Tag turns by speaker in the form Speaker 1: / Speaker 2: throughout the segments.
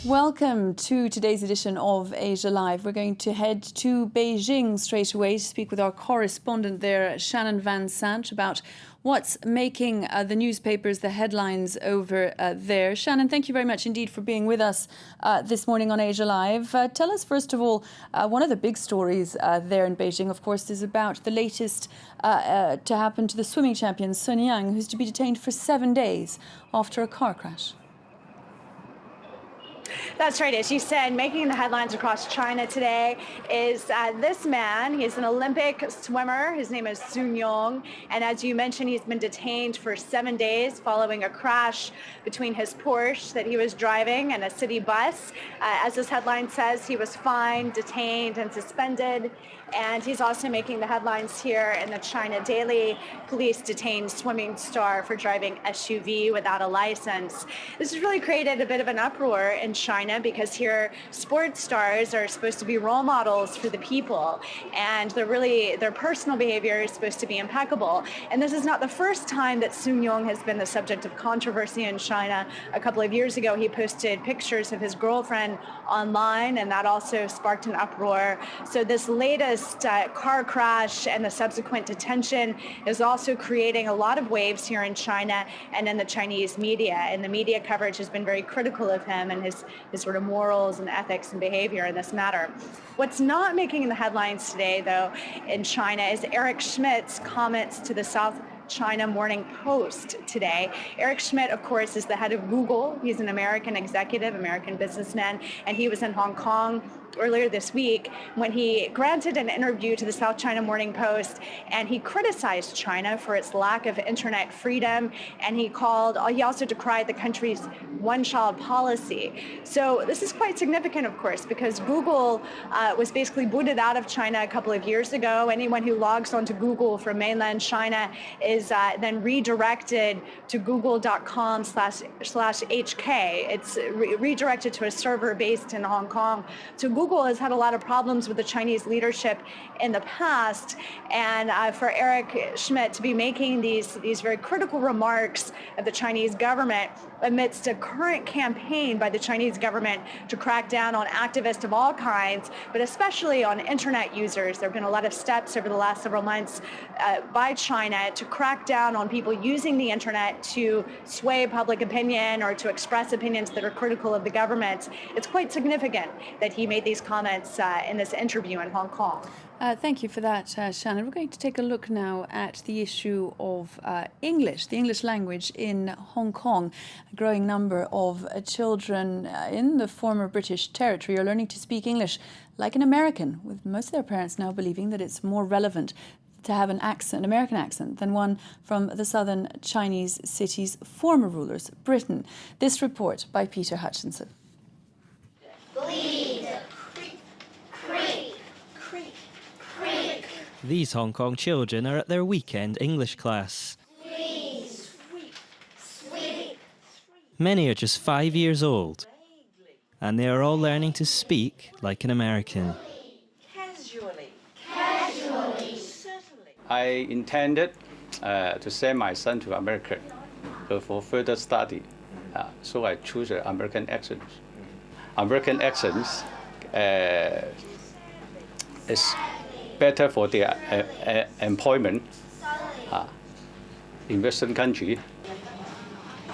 Speaker 1: Welcome to today's edition of Asia Live. We're going to head to Beijing straight away to speak with our correspondent there, Shannon Van Sant, about what's making the newspapers, the headlines over there. Shannon, thank you very much indeed for being with us this morning on Asia Live. Tell us, first of all, one of the big stories there in Beijing, of course, is about the latest to happen to the swimming champion, Sun Yang, who's to be detained for 7 days after a car crash.
Speaker 2: That's right. As you said, making the headlines across China today is this man. He's an Olympic swimmer. His name is Sun Yang. And as you mentioned, he's been detained for 7 days following a crash between his Porsche that he was driving and a city bus. As this headline says, he was fined, detained, and suspended. And he's also making the headlines here in the China Daily. Police detained swimming star for driving SUV without a license. This has really created a bit of an uproar in China because here sports stars are supposed to be role models for the people, and their personal behavior is supposed to be impeccable. And this is not the first time that Sun Yang has been the subject of controversy in China. A couple of years ago, he posted pictures of his girlfriend online, and that also sparked an uproar. So this latest car crash and the subsequent detention is also creating a lot of waves here in China and in the Chinese media. And the media coverage has been very critical of him and his sort of morals and ethics and behavior in this matter. What's not making the headlines today, though, in China is Eric Schmidt's comments to the South China Morning Post today. Eric Schmidt, of course, is the head of Google. He's an American executive, American businessman, and he was in Hong Kong earlier this week when he granted an interview to the South China Morning Post, and he criticized China for its lack of internet freedom, and he also decried the country's one-child policy. So this is quite significant, of course, because Google was basically booted out of China a couple of years ago. Anyone who logs onto Google from mainland China is then redirected to google.com/HK. It's redirected to a server based in Hong Kong. So Google has had a lot of problems with the Chinese leadership in the past, and for Eric Schmidt to be making these very critical remarks of the Chinese government amidst a current campaign by the Chinese government to crack down on activists of all kinds, but especially on internet users. There have been a lot of steps over the last several months by China to crack down on people using the internet to sway public opinion or to express opinions that are critical of the government. It's quite significant that he made these comments in this interview in Hong Kong.
Speaker 1: Thank you for that, Shannon. We're going to take a look now at the issue of English, the English language in Hong Kong. A growing number of children in the former British territory are learning to speak English like an American, with most of their parents now believing that it's more relevant to have an American accent, than one from the southern Chinese city's former rulers, Britain. This report by Peter Hutchinson.
Speaker 3: Bleed. Creak. Creak. Creak.
Speaker 4: These Hong Kong children are at their weekend English class.
Speaker 3: Sweet. Sweet.
Speaker 4: Many are just 5 years old, and they are all learning to speak like an American.
Speaker 3: Casually.
Speaker 5: I intended to send my son to America for further study, so I choose an American accent. American accents is better for their employment in Western country.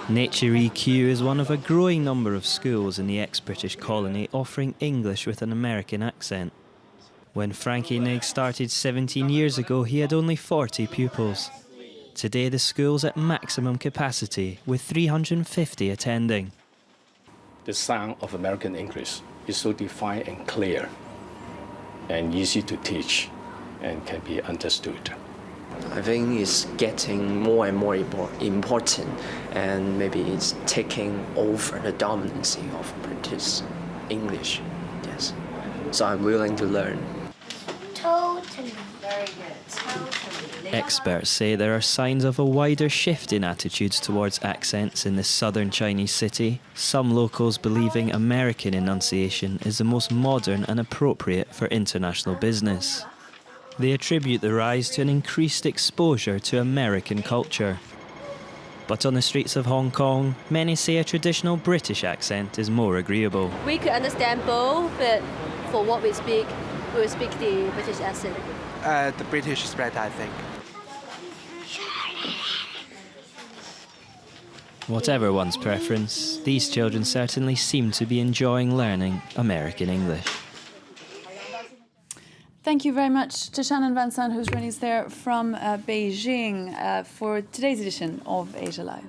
Speaker 4: Nature EQ is one of a growing number of schools in the ex-British colony offering English with an American accent. When Frankie Ng started 17 years ago, he had only 40 pupils. Today the school's at maximum capacity, with 350 attending.
Speaker 6: The sound of American English is so defined and clear and easy to teach and can be understood.
Speaker 7: I think it's getting more and more important, and maybe it's taking over the dominancy of British English. Yes. So I'm willing to learn.
Speaker 3: Totally. Very good. Totally.
Speaker 4: Experts say there are signs of a wider shift in attitudes towards accents in this southern Chinese city, some locals believing American enunciation is the most modern and appropriate for international business. They attribute the rise to an increased exposure to American culture. But on the streets of Hong Kong, many say a traditional British accent is more agreeable.
Speaker 8: We could understand both, but for what we speak the British accent.
Speaker 9: The British is better, I think.
Speaker 4: Whatever one's preference, these children certainly seem to be enjoying learning American English.
Speaker 1: Thank you very much to Shannon Van Sant, who's joining us there from Beijing for today's edition of Asia Live.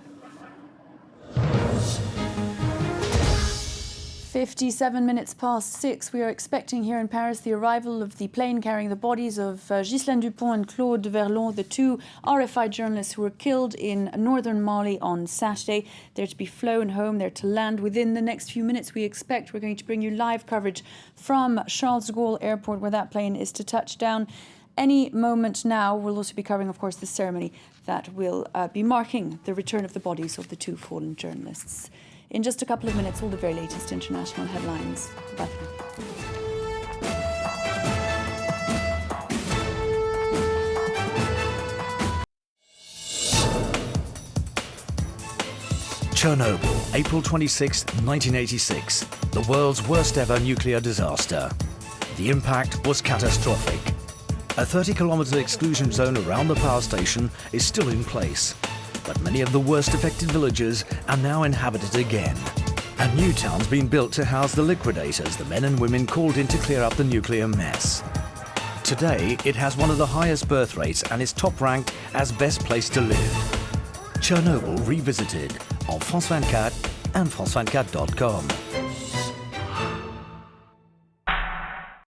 Speaker 1: 57 minutes past 6, we are expecting here in Paris the arrival of the plane carrying the bodies of Ghislaine Dupont and Claude Verlon, the two RFI journalists who were killed in northern Mali on Saturday. They're to be flown home, they're to land within the next few minutes, we expect. We're going to bring you live coverage from Charles de Gaulle Airport, where that plane is to touch down any moment now. We'll also be covering, of course, the ceremony that will be marking the return of the bodies of the two fallen journalists. In just a couple of minutes, all the very latest international headlines. Bye for now.
Speaker 10: Chernobyl, April 26, 1986, the world's worst ever nuclear disaster. The impact was catastrophic. A 30-kilometer exclusion zone around the power station is still in place, but many of the worst affected villages are now inhabited again. A new town's been built to house the liquidators, the men and women called in to clear up the nuclear mess. Today, it has one of the highest birth rates and is top ranked as best place to live. Chernobyl Revisited on France 24 and France24.com.